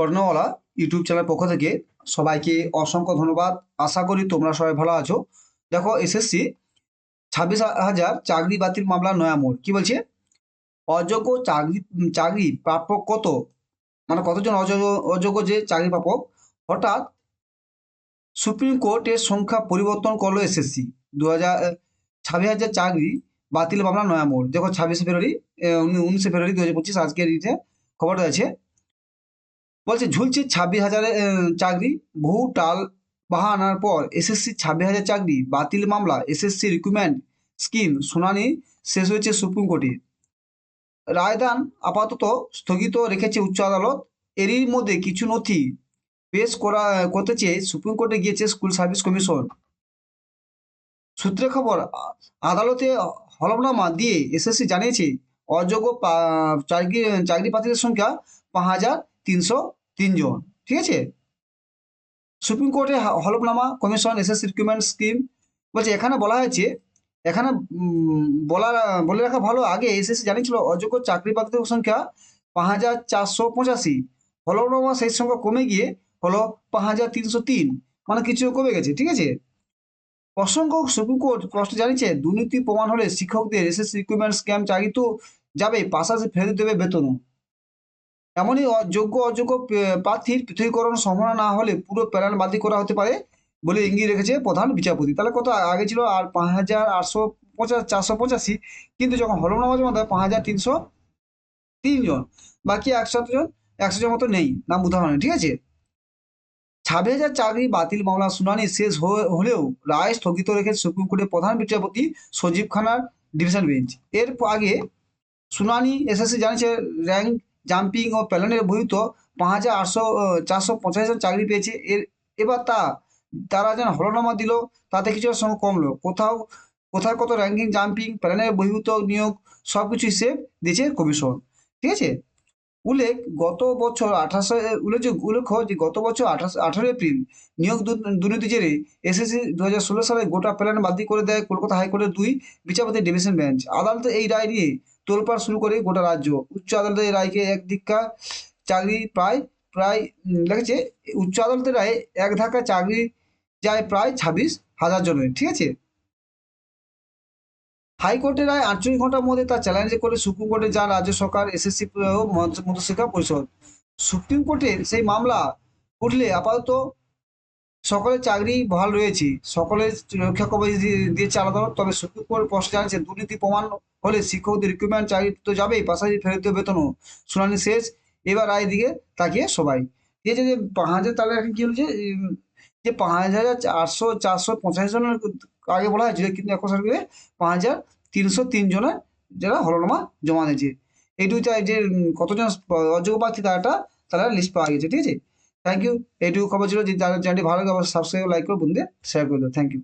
স্বর্ণওয়ালা YouTube channel পক্ষ থেকে সবাইকে অসংখ্য ধন্যবাদ। আশা করি তোমরা সবাই ভালো আছো। দেখো, এসএসসি 26,000 চাকরি বাতিল মামলা নয়া মোড়। কি বলছে? অযোগ্য চাকরি প্রাপক কত, মানে কতজন অযোগ্য যে চাকরি প্রাপক, হঠাৎ সুপ্রিম কোর্টের সংখ্যা পরিবর্তন করলো এসএসসি। 26,000 চাকরি বাতিল মামলা নয়া মোড়। দেখো, 26শে ফেব্রুয়ারি 19শে ফেব্রুয়ারি 2025 আজকের খবরটা আছে। বলছে ঝুলছে 26,000 চাকরি। বহু টাল বাহানার পর এসএসসি 26,000 চাকরি বাতিল মামলা এসএসসি রিক্রুটমেন্ট স্কিম শুনানি শেষ হয়েছে সুপ্রিম কোর্টে। রায়দান আপাতত স্থগিত রেখেছে উচ্চ আদালত। এরই মধ্যে কিছু নথি পেশ করতে চেয়ে সুপ্রিম কোর্টে গিয়েছে স্কুল সার্ভিস কমিশন। সূত্রে খবর, আদালতে হলফনামা দিয়ে এসএসসি জানিয়েছে অযোগ্য চাকরি প্রার্থীদের সংখ্যা 5,303 জন। ঠিক আছে। সুপ্রিম কোর্টে হলফনামা কমিশন এসএসসি রিক্রুটমেন্ট স্কিম বলছে, এখানে বলা হয়েছে, এখানে বলে রাখা ভালো, আগে এসএসসি জানিয়েছিল অযোগ্য চাকরি প্রার্থীদের সংখ্যা 5,485। হলফনামা সেই সংখ্যা কমে গিয়ে হলো 5,303, মানে কিছু কমে গেছে। ঠিক আছে। প্রসঙ্গ, সুপ্রিম কোর্ট স্পষ্ট জানিয়েছে দুর্নীতি প্রমাণ হলে শিক্ষকদের এসএসসি রিক্রুটমেন্ট স্ক্যাম চাকরি তো যাবে, পাশাপাশি ফেরত দেবে বেতনও। এমনই যোগ্য অযোগ্য প্রার্থীর পৃথকীকরণ সম্ভাবনা না হলে পুরো প্যানেল বাতিল করা হতে পারে বলে ইঙ্গিত রেখেছে প্রধান বিচারপতি। তাহলে কত আগে ছিল? আর 5,485, কিন্তু যখন হলফনামা জমা দেয় 5,303 জন, বাকি 100 জন মতো নেই, নাম উদাহরণে। ঠিক আছে। 26,000 চাকরি বাতিল মামলা শুনানি শেষ হলেও রায় স্থগিত রেখে সুপ্রিম কোর্টের প্রধান বিচারপতি সঞ্জীব খান্নার ডিভিশন বেঞ্চ। এর আগে শুনানি এসএসসি জানিয়েছে র্যাঙ্ক জাম্পিং ও প্যানেলের বহিত 5,485 জন চাকরি পেয়েছে। এবার তারা যেন হলফনামা দিল, তাতে কিছুটা সংখ্যা কমলো। কোথায় কত র্যাঙ্কিং জাম্পিং প্যানেলের বহির্ভূত নিয়োগ সবকিছু হিসেব দিয়েছে কমিশন। ঠিক আছে। উল্লেখ্য যে গত বছর 18 এপ্রিল নিয়োগ দুর্নীতি জেরে এসএসসি 2016 সালে গোটা প্ল্যান বাতিল করে দেয় কলকাতা হাইকোর্টের 2 বিচারপতি ডিভিশন বেঞ্চ। আদালতে এই রায় নিয়ে তোলপাড় শুরু করে গোটা রাজ্য। উচ্চ আদালতের এই রায়কে একদিকা চাকরি লেগেছে। উচ্চ আদালতের রায়ে এক ধাক্কা চাকরি যায় প্রায় 26,000 জনের। ঠিক আছে। হাইকোর্টের রায় 48 ঘন্টার মধ্যে তা চ্যালেঞ্জ করে সুপ্রিম কোর্টে যান রাজ্য সরকার, এসএসসি ও মধ্যশিক্ষা পরিষদ। সুপ্রিম কোর্টের সেই মামলা উঠলে আপাতত সকলের চাকরি বহাল রয়েছে, সকলের রক্ষা কবচ দিয়েছে আদালত। তবে সুপ্রিম কোর্ট স্পষ্ট জানিয়েছে দুর্নীতি প্রমাণ হলে শিক্ষকদের রিক্রুটমেন্ট চাকরি তো যাবেই, পাশাপাশি ফেরত দেবে বেতনও। শুনানি শেষ, এবার রায় দিকে তাকিয়ে সবাই। এই যে 5,000, তাহলে এখন কি হচ্ছে যে 5,485 জনের আগে বলা হয়েছিল, কিন্তু এখন সরকারে 5,303 জনের যারা হলফনামা জমা দিয়েছে। এইটুকু যে কতজন অযোগ্য প্রার্থী তারা লিস্ট পাওয়া গেছে। ঠিক আছে। Thank you. এইটুকু খবর ছিল। যদি চ্যানেলটি ভালো লাগে অবশ্যই সাবস্ক্রাইব, লাইক করে বন্ধুদের শেয়ার করে দেবো। Thank you.